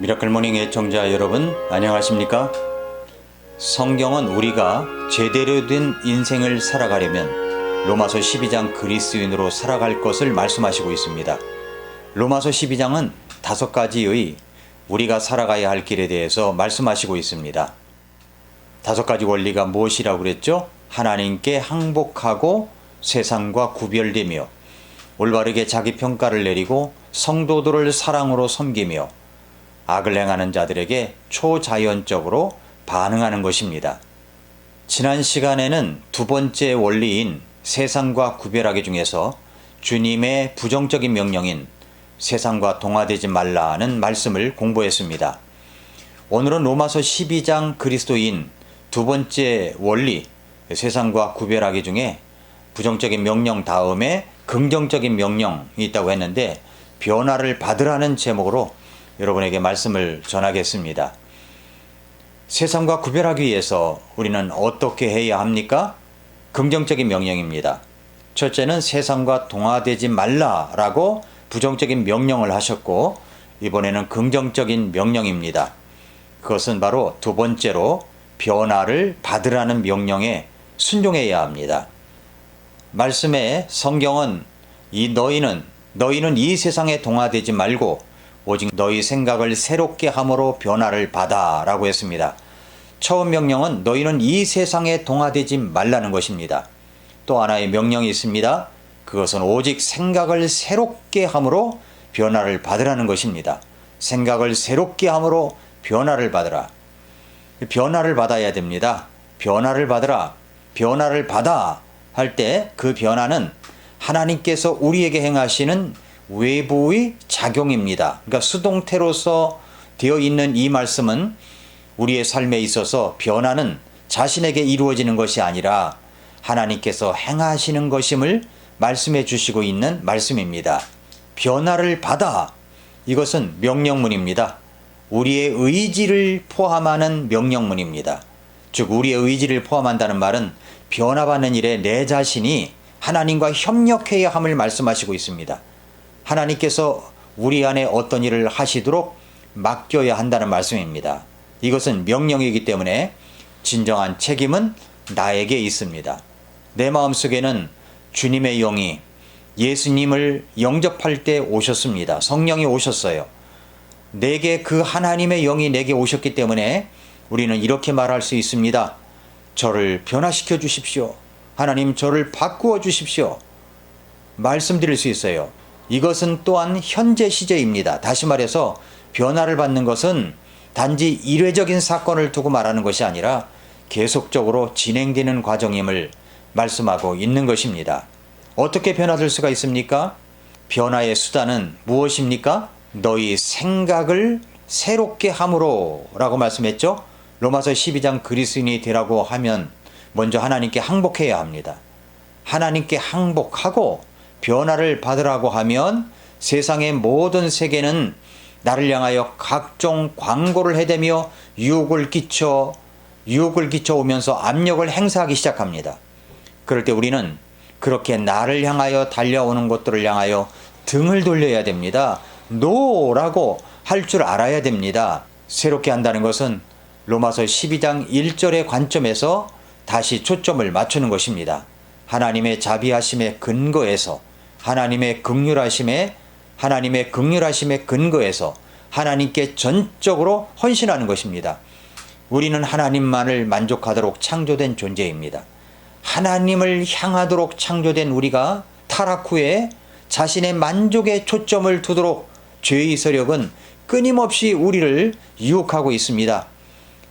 미라클 모닝 애청자 여러분, 안녕하십니까? 성경은 우리가 제대로 된 인생을 살아가려면 로마서 12장 그리스도인으로 살아갈 것을 말씀하시고 있습니다. 로마서 12장은 5가지의 우리가 살아가야 할 길에 대해서 말씀하시고 있습니다. 5가지 원리가 무엇이라고 그랬죠? 하나님께 항복하고 세상과 구별되며 올바르게 자기 평가를 내리고 성도들을 사랑으로 섬기며 악을 행하는 자들에게 초자연적으로 반응하는 것입니다. 지난 시간에는 2번째 원리인 세상과 구별하기 중에서 주님의 부정적인 명령인 세상과 동화되지 말라는 말씀을 공부했습니다. 오늘은 로마서 12장 그리스도인 2번째 원리 세상과 구별하기 중에 부정적인 명령 다음에 긍정적인 명령이 있다고 했는데 변화를 받으라는 제목으로 여러분에게 말씀을 전하겠습니다. 세상과 구별하기 위해서 우리는 어떻게 해야 합니까? 긍정적인 명령입니다. 첫째는 세상과 동화되지 말라라고 부정적인 명령을 하셨고 이번에는 긍정적인 명령입니다. 그것은 바로 2번째로 변화를 받으라는 명령에 순종해야 합니다. 말씀에 성경은 너희는 이 세상에 동화되지 말고 오직 너희 생각을 새롭게 함으로 변화를 받아 라고 했습니다. 처음 명령은 너희는 이 세상에 동화되지 말라는 것입니다. 또 하나의 명령이 있습니다. 그것은 오직 생각을 새롭게 함으로 변화를 받으라는 것입니다. 생각을 새롭게 함으로 변화를 받으라. 변화를 받아야 됩니다. 변화를 받으라. 변화를 받아 할 때 그 변화는 하나님께서 우리에게 행하시는 외부의 작용입니다. 그러니까 수동태로서 되어 있는 이 말씀은 우리의 삶에 있어서 변화는 자신에게 이루어지는 것이 아니라 하나님께서 행하시는 것임을 말씀해 주시고 있는 말씀입니다. 변화를 받아. 이것은 명령문입니다. 우리의 의지를 포함하는 명령문입니다. 즉 우리의 의지를 포함한다는 말은 변화받는 일에 내 자신이 하나님과 협력해야 함을 말씀하시고 있습니다. 하나님께서 우리 안에 어떤 일을 하시도록 맡겨야 한다는 말씀입니다. 이것은 명령이기 때문에 진정한 책임은 나에게 있습니다. 내 마음속에는 주님의 영이 예수님을 영접할 때 오셨습니다. 성령이 오셨어요. 내게 그 하나님의 영이 내게 오셨기 때문에 우리는 이렇게 말할 수 있습니다. 저를 변화시켜 주십시오. 하나님 저를 바꾸어 주십시오. 말씀드릴 수 있어요. 이것은 또한 현재 시제입니다. 다시 말해서 변화를 받는 것은 단지 일회적인 사건을 두고 말하는 것이 아니라 계속적으로 진행되는 과정임을 말씀하고 있는 것입니다. 어떻게 변화될 수가 있습니까? 변화의 수단은 무엇입니까? 너희 생각을 새롭게 함으로 라고 말씀했죠. 로마서 12장 그리스도인이 되라고 하면 먼저 하나님께 항복해야 합니다. 하나님께 항복하고 변화를 받으라고 하면 세상의 모든 세계는 나를 향하여 각종 광고를 해대며 유혹을 끼쳐 오면서 압력을 행사하기 시작합니다. 그럴 때 우리는 그렇게 나를 향하여 달려오는 것들을 향하여 등을 돌려야 됩니다. 노라고 할 줄 알아야 됩니다. 새롭게 한다는 것은 로마서 12장 1절의 관점에서 다시 초점을 맞추는 것입니다. 하나님의 자비하심의 근거에서 하나님의 긍휼하심의 근거에서 하나님께 전적으로 헌신하는 것입니다. 우리는 하나님만을 만족하도록 창조된 존재입니다. 하나님을 향하도록 창조된 우리가 타락 후에 자신의 만족에 초점을 두도록 죄의 세력은 끊임없이 우리를 유혹하고 있습니다.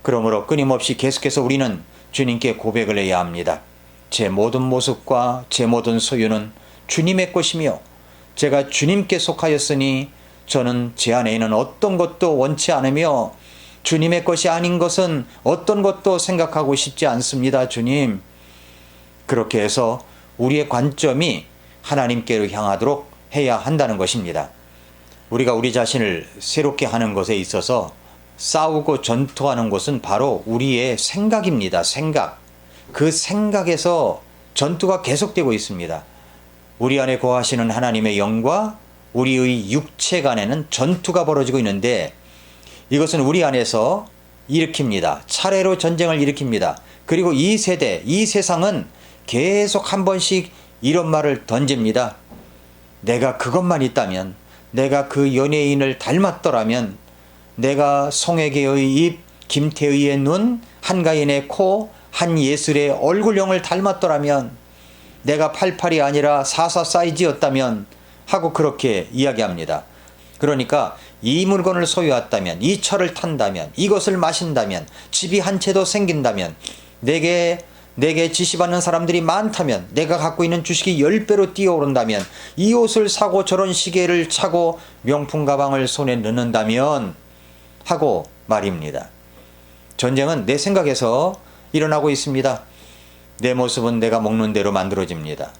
그러므로 끊임없이 계속해서 우리는 주님께 고백을 해야 합니다. 제 모든 모습과 제 모든 소유는 주님의 것이며 제가 주님께 속하였으니 저는 제 안에 있는 어떤 것도 원치 않으며 주님의 것이 아닌 것은 어떤 것도 생각하고 싶지 않습니다. 주님. 그렇게 해서 우리의 관점이 하나님께로 향하도록 해야 한다는 것입니다. 우리가 우리 자신을 새롭게 하는 것에 있어서 싸우고 전투하는 것은 바로 우리의 생각입니다. 생각. 그 생각에서 전투가 계속되고 있습니다. 우리 안에 거하시는 하나님의 영과 우리의 육체 간에는 전투가 벌어지고 있는데 이것은 우리 안에서 일으킵니다. 차례로 전쟁을 일으킵니다. 그리고 이 세대, 이 세상은 계속 한 번씩 이런 말을 던집니다. 내가 그것만 있다면, 내가 그 연예인을 닮았더라면, 내가 송혜교의 입, 김태희의 눈, 한가인의 코, 한예슬의 얼굴형을 닮았더라면, 내가 88이 아니라 44 사이즈였다면 하고 그렇게 이야기합니다. 그러니까 이 물건을 소유했다면, 이 차를 탄다면, 이것을 마신다면, 집이 한 채도 생긴다면, 내게 지시받는 사람들이 많다면, 내가 갖고 있는 주식이 10배로 뛰어오른다면, 이 옷을 사고 저런 시계를 차고 명품 가방을 손에 넣는다면 하고 말입니다. 전쟁은 내 생각에서 일어나고 있습니다. 내 모습은 내가 먹는 대로 만들어집니다.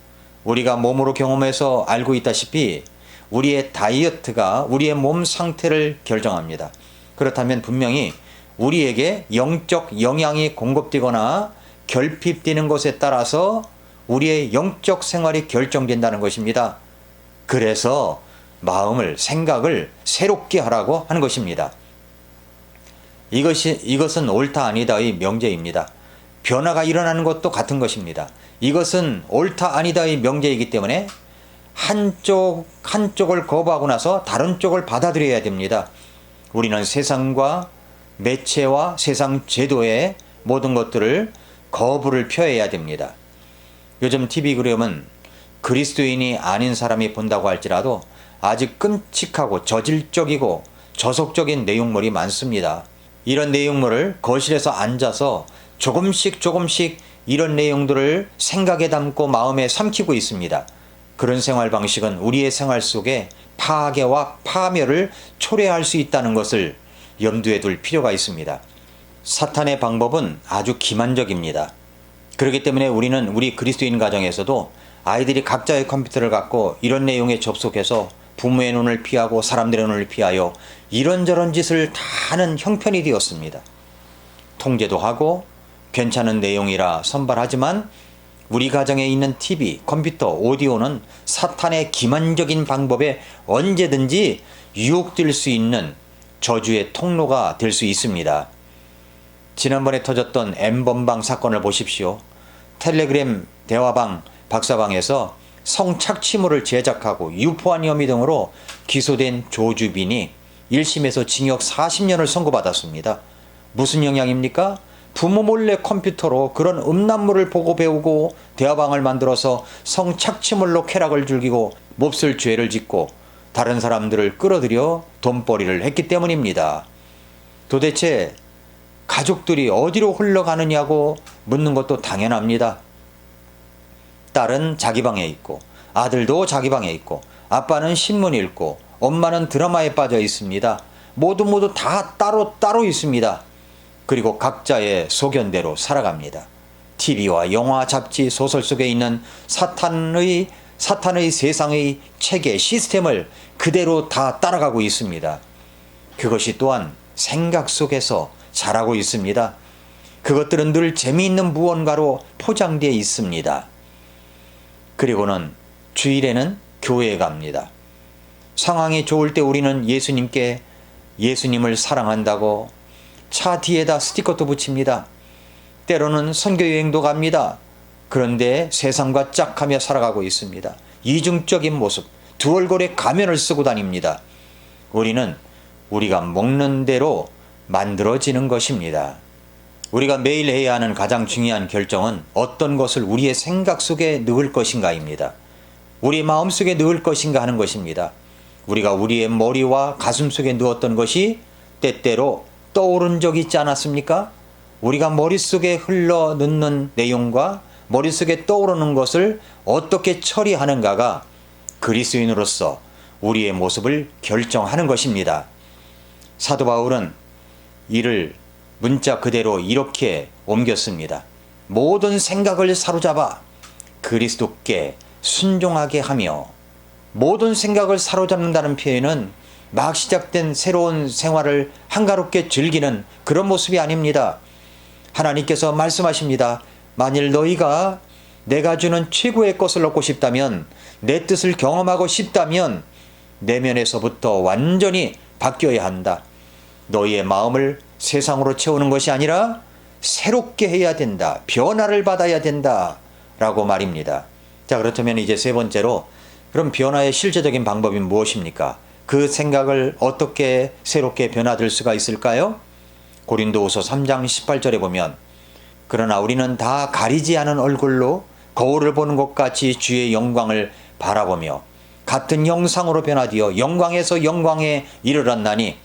우리가 몸으로 경험해서 알고 있다시피 우리의 다이어트가 우리의 몸 상태를 결정합니다. 그렇다면 분명히 우리에게 영적 영양이 공급되거나 결핍되는 것에 따라서 우리의 영적 생활이 결정된다는 것입니다. 그래서 마음을, 생각을 새롭게 하라고 하는 것입니다. 이것은 옳다 아니다의 명제입니다. 변화가 일어나는 것도 같은 것입니다. 이것은 옳다 아니다의 명제이기 때문에 한쪽을 거부하고 나서 다른 쪽을 받아들여야 됩니다. 우리는 세상과 매체와 세상 제도의 모든 것들을 거부를 표해야 됩니다. 요즘 TV 그림은 그리스도인이 아닌 사람이 본다고 할지라도 아직 끔찍하고 저질적이고 저속적인 내용물이 많습니다. 이런 내용물을 거실에서 앉아서 조금씩 이런 내용들을 생각에 담고 마음에 삼키고 있습니다. 그런 생활 방식은 우리의 생활 속에 파괴와 파멸을 초래할 수 있다는 것을 염두에 둘 필요가 있습니다. 사탄의 방법은 아주 기만적입니다. 그렇기 때문에 우리는 우리 그리스도인 가정에서도 아이들이 각자의 컴퓨터를 갖고 이런 내용에 접속해서 부모의 눈을 피하고 사람들의 눈을 피하여 이런저런 짓을 다 하는 형편이 되었습니다. 통제도 하고 괜찮은 내용이라 선발하지만 우리 가정에 있는 TV, 컴퓨터, 오디오는 사탄의 기만적인 방법에 언제든지 유혹될 수 있는 저주의 통로가 될 수 있습니다. 지난번에 터졌던 M번방 사건을 보십시오. 텔레그램 대화방 박사방에서 성착취물을 제작하고 유포한 혐의 등으로 기소된 조주빈이 1심에서 징역 40년을 선고받았습니다. 무슨 영향입니까? 부모 몰래 컴퓨터로 그런 음란물을 보고 배우고 대화방을 만들어서 성착취물로 쾌락을 즐기고 몹쓸 죄를 짓고 다른 사람들을 끌어들여 돈벌이를 했기 때문입니다. 도대체 가족들이 어디로 흘러가느냐고 묻는 것도 당연합니다. 딸은 자기 방에 있고 아들도 자기 방에 있고 아빠는 신문 읽고 엄마는 드라마에 빠져 있습니다. 모두 다 따로 있습니다. 그리고 각자의 소견대로 살아갑니다. TV와 영화, 잡지, 소설 속에 있는 사탄의 세상의 체계, 시스템을 그대로 다 따라가고 있습니다. 그것이 또한 생각 속에서 자라고 있습니다. 그것들은 늘 재미있는 무언가로 포장되어 있습니다. 그리고는 주일에는 교회에 갑니다. 상황이 좋을 때 우리는 예수님을 사랑한다고 차 뒤에다 스티커도 붙입니다. 때로는 선교여행도 갑니다. 그런데 세상과 짝하며 살아가고 있습니다. 이중적인 모습, 두 얼굴의 가면을 쓰고 다닙니다. 우리는 우리가 먹는 대로 만들어지는 것입니다. 우리가 매일 해야 하는 가장 중요한 결정은 어떤 것을 우리의 생각 속에 넣을 것인가입니다. 우리 마음 속에 넣을 것인가 하는 것입니다. 우리가 우리의 머리와 가슴 속에 넣었던 것이 때때로 떠오른 적이 있지 않았습니까? 우리가 머릿속에 흘러 넣는 내용과 머릿속에 떠오르는 것을 어떻게 처리하는가가 그리스도인으로서 우리의 모습을 결정하는 것입니다. 사도 바울은 이를 문자 그대로 이렇게 옮겼습니다. 모든 생각을 사로잡아 그리스도께 순종하게 하며, 모든 생각을 사로잡는다는 표현은 막 시작된 새로운 생활을 한가롭게 즐기는 그런 모습이 아닙니다. 하나님께서 말씀하십니다. 만일 너희가 내가 주는 최고의 것을 얻고 싶다면, 내 뜻을 경험하고 싶다면 내면에서부터 완전히 바뀌어야 한다. 너희의 마음을 세상으로 채우는 것이 아니라 새롭게 해야 된다. 변화를 받아야 된다. 라고 말입니다. 자, 그렇다면 이제 세 번째로, 그럼 변화의 실제적인 방법이 무엇입니까? 그 생각을 어떻게 새롭게 변화될 수가 있을까요? 고린도후서 3장 18절에 보면, 그러나 우리는 다 가리지 않은 얼굴로 거울을 보는 것 같이 주의 영광을 바라보며 같은 형상으로 변화되어 영광에서 영광에 이르렀나니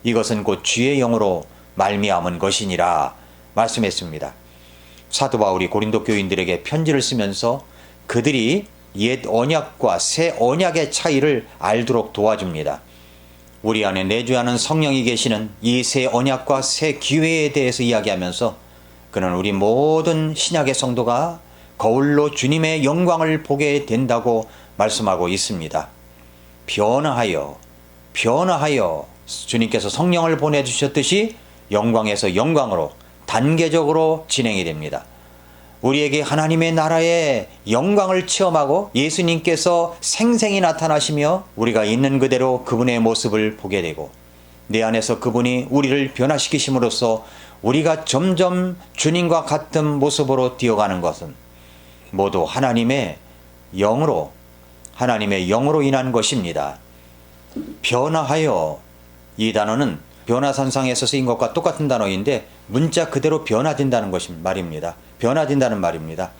이것은 곧 주의 영으로 말미암은 것이니라 말씀했습니다. 사도 바울이 고린도 교인들에게 편지를 쓰면서 그들이 옛 언약과 새 언약의 차이를 알도록 도와줍니다. 우리 안에 내주하는 성령이 계시는 이 새 언약과 새 기회에 대해서 이야기하면서 그는 우리 모든 신약의 성도가 거울로 주님의 영광을 보게 된다고 말씀하고 있습니다. 변화하여 주님께서 성령을 보내주셨듯이 영광에서 영광으로 단계적으로 진행이 됩니다. 우리에게 하나님의 나라의 영광을 체험하고 예수님께서 생생히 나타나시며 우리가 있는 그대로 그분의 모습을 보게 되고 내 안에서 그분이 우리를 변화시키심으로써 우리가 점점 주님과 같은 모습으로 뛰어가는 것은 모두 하나님의 영으로 인한 것입니다. 변화하여, 이 단어는 변화산상에서 쓰인 것과 똑같은 단어인데 문자 그대로 변화된다는 것이 말입니다. 변화된다는 말입니다.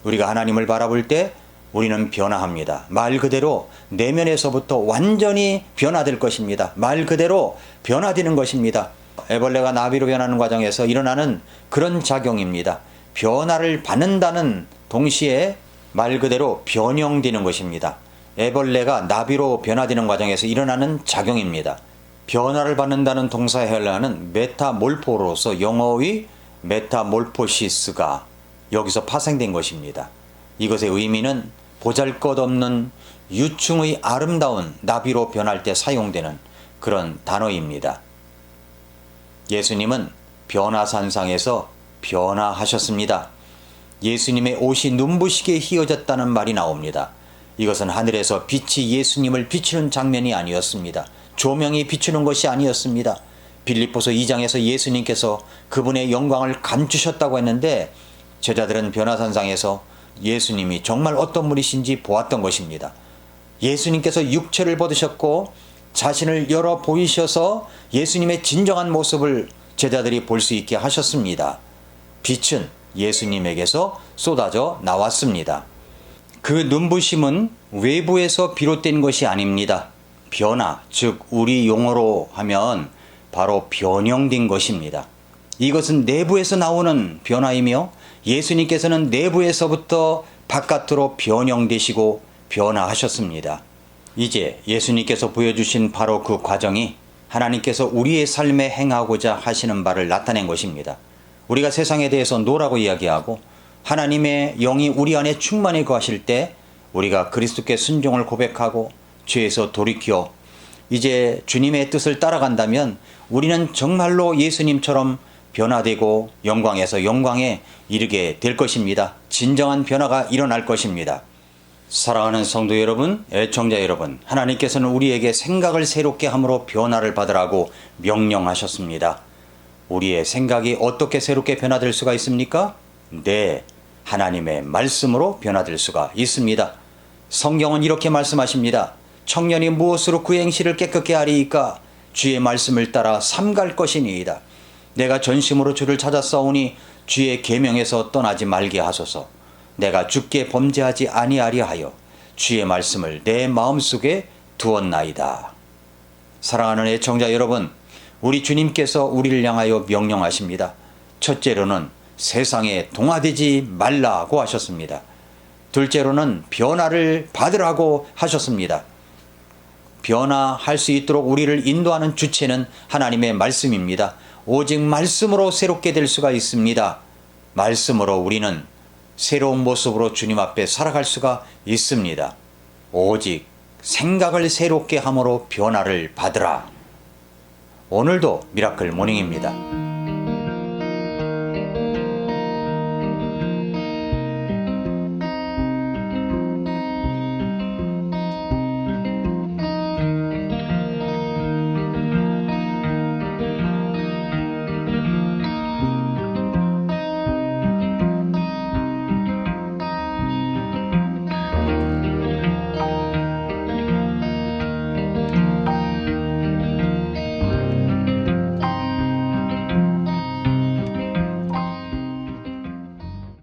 우리가 하나님을 바라볼 때 우리는 변화합니다. 말 그대로 내면에서부터 완전히 변화될 것입니다. 말 그대로 변화되는 것입니다. 애벌레가 나비로 변하는 과정에서 일어나는 그런 작용입니다. 변화를 받는다는 동시에 말 그대로 변형되는 것입니다. 애벌레가 나비로 변화되는 과정에서 일어나는 작용입니다. 변화를 받는다는 동사의 헬라어는 메타몰포로서 영어의 메타몰포시스가 여기서 파생된 것입니다. 이것의 의미는 보잘것없는 유충의 아름다운 나비로 변할 때 사용되는 그런 단어입니다. 예수님은 변화산상에서 변화하셨습니다. 예수님의 옷이 눈부시게 휘어졌다는 말이 나옵니다. 이것은 하늘에서 빛이 예수님을 비추는 장면이 아니었습니다. 조명이 비추는 것이 아니었습니다. 빌립보서 2장에서 예수님께서 그분의 영광을 감추셨다고 했는데 제자들은 변화산상에서 예수님이 정말 어떤 분이신지 보았던 것입니다. 예수님께서 육체를 벗으셨고 자신을 열어 보이셔서 예수님의 진정한 모습을 제자들이 볼 수 있게 하셨습니다. 빛은 예수님에게서 쏟아져 나왔습니다. 그 눈부심은 외부에서 비롯된 것이 아닙니다. 변화, 즉 우리 용어로 하면 바로 변형된 것입니다. 이것은 내부에서 나오는 변화이며 예수님께서는 내부에서부터 바깥으로 변형되시고 변화하셨습니다. 이제 예수님께서 보여주신 바로 그 과정이 하나님께서 우리의 삶에 행하고자 하시는 바를 나타낸 것입니다. 우리가 세상에 대해서 노라고 이야기하고 하나님의 영이 우리 안에 충만히 거하실 때 우리가 그리스도께 순종을 고백하고 죄에서 돌이켜 이제 주님의 뜻을 따라간다면 우리는 정말로 예수님처럼 변화되고 영광에서 영광에 이르게 될 것입니다. 진정한 변화가 일어날 것입니다. 사랑하는 성도 여러분, 애청자 여러분, 하나님께서는 우리에게 생각을 새롭게 함으로 변화를 받으라고 명령하셨습니다. 우리의 생각이 어떻게 새롭게 변화될 수가 있습니까? 네, 하나님의 말씀으로 변화될 수가 있습니다. 성경은 이렇게 말씀하십니다. 청년이 무엇으로 그 행실을 깨끗게 하리이까? 주의 말씀을 따라 삼갈 것이니이다. 내가 전심으로 주를 찾았사오니 주의 계명에서 떠나지 말게 하소서. 내가 주께 범죄하지 아니하려 하여 주의 말씀을 내 마음속에 두었나이다. 사랑하는 애청자 여러분, 우리 주님께서 우리를 향하여 명령하십니다. 첫째로는 세상에 동화되지 말라고 하셨습니다. 둘째로는 변화를 받으라고 하셨습니다. 변화할 수 있도록 우리를 인도하는 주체는 하나님의 말씀입니다. 오직 말씀으로 새롭게 될 수가 있습니다. 말씀으로 우리는 새로운 모습으로 주님 앞에 살아갈 수가 있습니다. 오직 생각을 새롭게 함으로 변화를 받으라. 오늘도 미라클 모닝입니다.